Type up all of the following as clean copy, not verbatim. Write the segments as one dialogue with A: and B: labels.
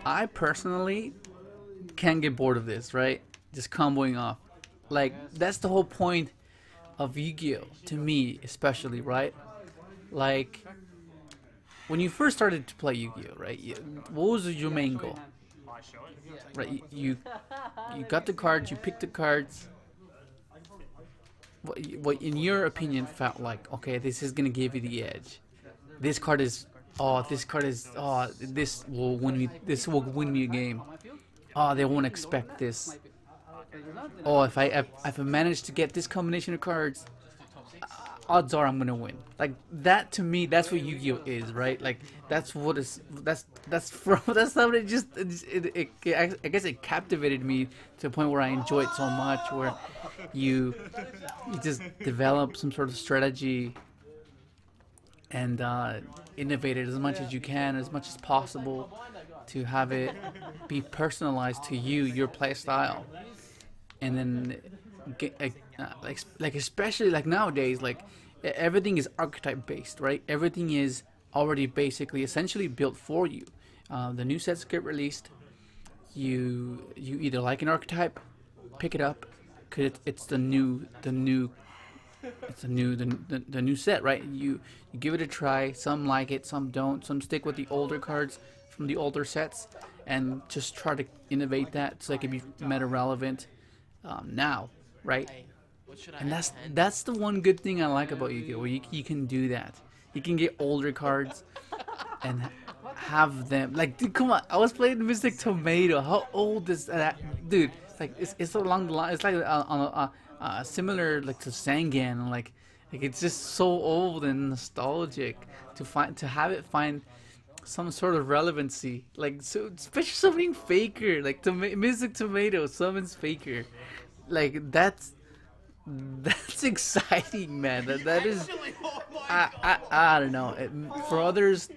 A: I personally can't get bored of this, right? Just comboing off. Like, that's the whole point of Yu-Gi-Oh! To me, especially, right? Like, when you first started to play Yu-Gi-Oh!, right? What was your main goal? Right? You got the cards, you picked the cards. What in your opinion felt like, okay, this is gonna give you the edge. This card is, oh, this card is, oh, this will win me. This will win me a game. Oh, they won't expect this. Oh, if I manage to get this combination of cards, odds are I'm gonna win. Like that to me, that's what Yu-Gi-Oh is, right? Like that's what is that's from that's how it just I guess it captivated me to the point where I enjoy it so much, where you just develop some sort of strategy and innovate it as much as you can, as much as possible, to have it be personalized to you, your play style, and then get, like especially like nowadays, like everything is archetype based, right? Everything is already basically essentially built for you. The new sets get released. You either like an archetype, pick it up, cause it's the new set, right? You give it a try. Some like it, some don't. Some stick with the older cards from the older sets and just try to innovate that so they can be meta relevant now, right? And that's the one good thing I like about Yu-Gi-Oh! Where you can do that. You can get older cards and have them like, dude, come on. I was playing Mystic Tomato. How old is that, dude? It's along the line. It's like on a similar like to Sangan. Like it's just so old and nostalgic to have it find some sort of relevancy. Like, so especially summoning Faker, like Mystic Tomato summons Faker. Like that's exciting, man. That is, I don't know. For others,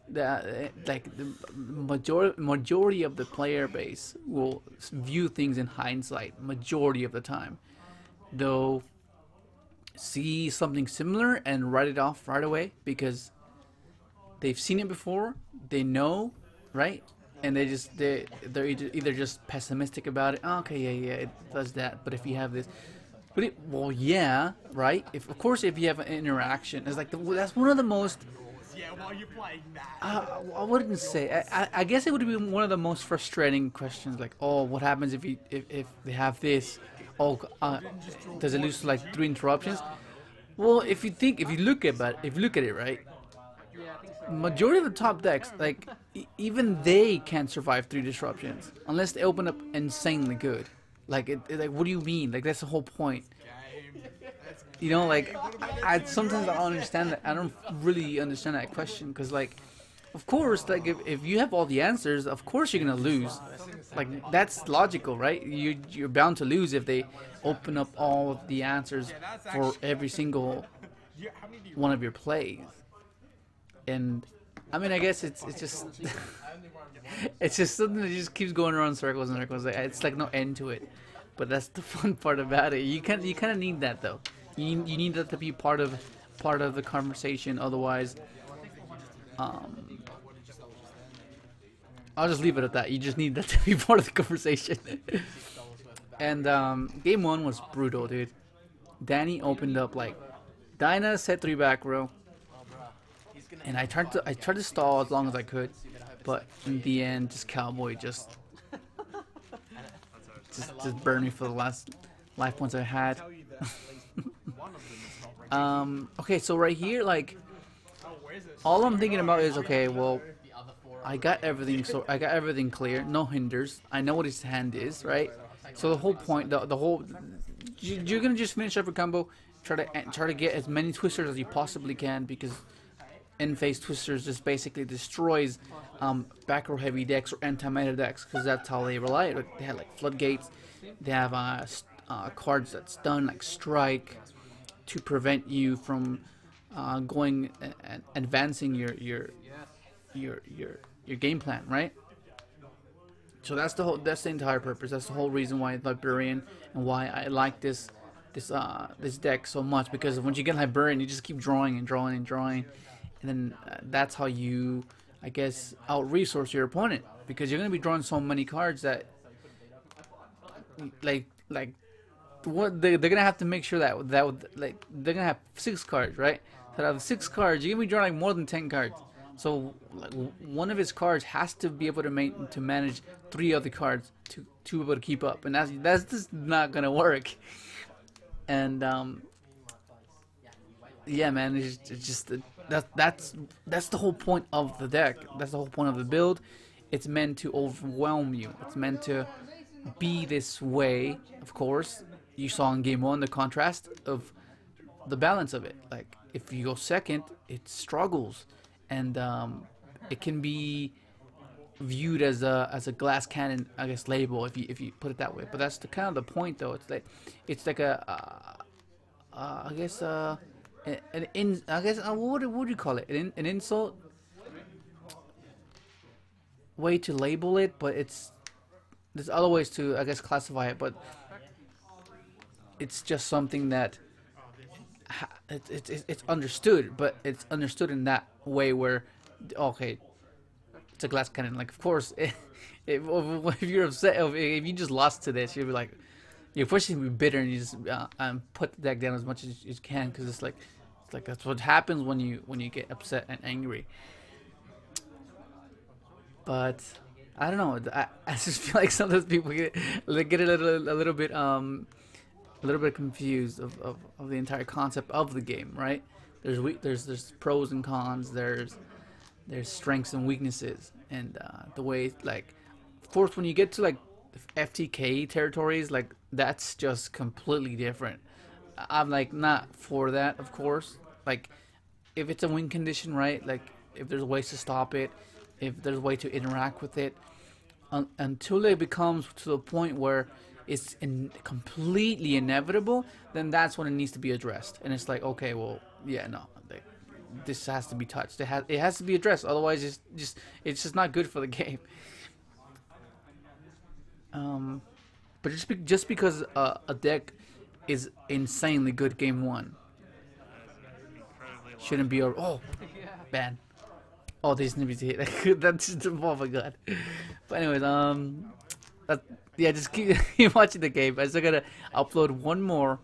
A: like the majority of the player base will view things in hindsight. Majority of the time, they'll see something similar and write it off right away because they've seen it before. They know, right? And they're either just pessimistic about it. Oh, okay, yeah, it does that. But if you have this. But well, yeah, right. Of course, if you have an interaction, it's like that's one of the most. Yeah, while you're playing that. I wouldn't say. I guess it would be one of the most frustrating questions. Like, oh, what happens if they have this? Oh, does it lose to like 3 interruptions? Well, if you look at it, right, majority of the top decks, like even they can't survive 3 disruptions unless they open up insanely good. Like, like, what do you mean? Like, that's the whole point. You know, like, I sometimes I don't understand that. I don't really understand that question because, like, of course, like, if you have all the answers, of course you're gonna lose. Like, that's logical, right? You're bound to lose if they open up all of the answers for every single one of your plays. And I mean, I guess it's just it's just something that just keeps going around circles and circles. It's like no end to it. But that's the fun part about it. You kind of need that though. You need that to be part of the conversation. Otherwise, I'll just leave it at that. You just need that to be part of the conversation. And game 1 was brutal, dude. Danny opened up like Dinah set 3 back row. And I tried to stall as long as I could, but in the end, just Cowboy just burned me for the last life points I had. Okay, so right here, like, all I'm thinking about is, okay, well, I got everything clear, no hinders. I know what his hand is, right? So the whole point, you're gonna just finish up your combo, try to get as many twisters as you possibly can, because in-phase twisters just basically destroys back row heavy decks or anti-meta decks, because that's how they rely on it. They have like floodgates, they have cards that stun like strike to prevent you from going and advancing your game plan, right? So that's the entire purpose. That's the whole reason why Librarian and why I like this deck so much, because once you get Librarian, you just keep drawing and drawing and drawing. And then that's how you I guess, out resource your opponent, because you're gonna be drawing so many cards that like what they're gonna have to make sure that like they're gonna have 6 cards, right? So out of 6 cards, you're gonna be drawing like more than 10 cards. So like, one of his cards has to be able to manage 3 other cards to be able to keep up, and that's just not gonna work. And yeah, man, it's just that's the whole point of the deck. That's the whole point of the build. It's meant to overwhelm you. It's meant to be this way. Of course, you saw in game 1 the contrast of the balance of it. Like if you go second, it struggles, and it can be viewed as a glass cannon, I guess, label if you put it that way. But that's the kind of the point, though. It's like a I guess what would you call it? An insult way to label it, but there's other ways to, I guess, classify it, but it's just something that it's understood, but it's understood in that way where, okay, it's a glass cannon. Like, of course, if you're upset, if you just lost to this, you'll be like, you're pushing to be bitter, and you just put the deck down as much as you can, because it's like that's what happens when you get upset and angry. But I don't know. I just feel like sometimes people get a little bit confused of the entire concept of the game, right? There's pros and cons. There's strengths and weaknesses, and the way, like, of course, when you get to like FTK territories, like, that's just completely different. I'm like not for that, of course. Like, if it's a win condition, right? Like, if there's ways to stop it, if there's a way to interact with it, until it becomes to the point where it's completely inevitable, then that's when it needs to be addressed. And it's like, okay, well, yeah, no, like, this has to be touched. It has to be addressed. Otherwise, it's just not good for the game. But just because a deck is insanely good game 1 shouldn't be oh, ban. Oh, these need to hit. That's just, oh my god. But anyways, yeah, just keep watching the game. I still gotta upload one more,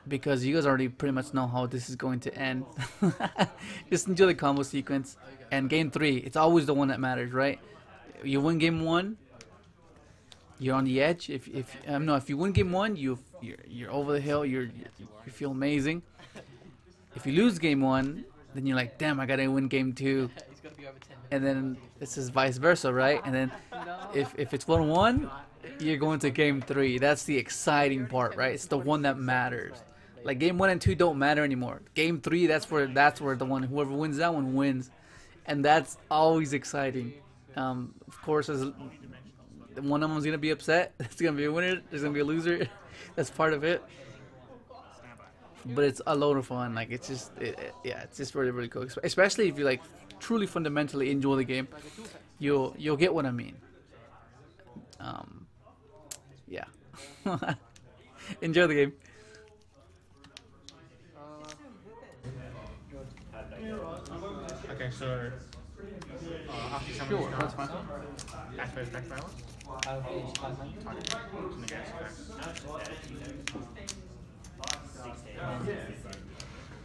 A: because you guys already pretty much know how this is going to end. Just enjoy the combo sequence, and game 3, it's always the one that matters, right? You win game 1, you're on the edge. If you win game 1, you're over the hill. You feel amazing. If you lose game 1, then you're like, damn, I gotta win game 2. And then it's just vice versa, right? And then if it's 1-1, you're going to game 3. That's the exciting part, right? It's the one that matters. Like, game 1 and 2 don't matter anymore. Game 3, that's where the one, whoever wins that one wins, and that's always exciting. Of course, one of them's gonna be upset. It's gonna be a winner. There's gonna be a loser. That's part of it. But it's a load of fun. Like, it's just, yeah, it's just really, really cool. Especially if you like truly fundamentally enjoy the game, you'll get what I mean. Yeah. Enjoy the game.
B: Okay, so after someone
A: Sure, that's fine.
B: activate back balance.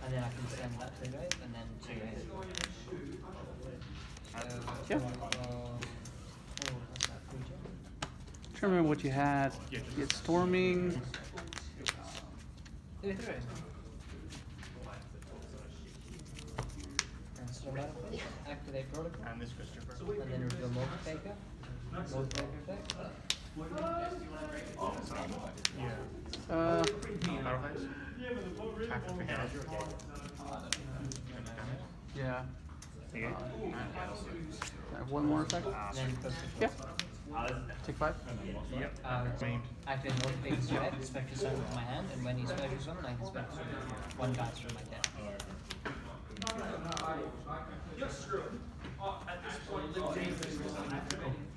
C: And then I can send that to it, and then to it.
A: Yeah. Trying to remember what you had. You had storming.
C: Activate protocol.
B: And this goes to
C: And then reveal multi-taker. Multi-taker effect.
B: yeah. Battle phase. Tap it for hand.
A: Yeah.
B: Okay.
A: One more attack.
C: Then
A: Yeah. Take 5.
B: Yep.
C: Activate multi-taker strike, special summon from my hand, and when you special summon, I can special summon one dice from my deck.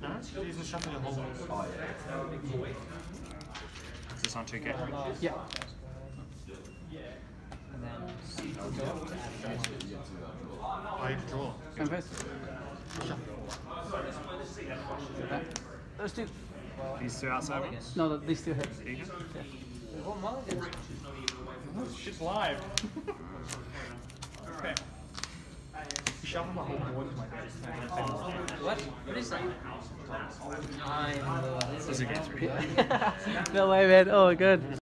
B: No, it's using shuffle your whole. Is this on 2K?
A: Yeah.
C: And then go to activate.
B: I draw.
A: Same face. Okay. Those two.
B: These two outside one?
A: No, these two hit.
B: There you go.
C: What mulligans?
B: Shit's live. Okay. Shuffle my whole board to my desk.
C: What? What is that?
B: This is a game 3.
A: No way, man. Oh my god.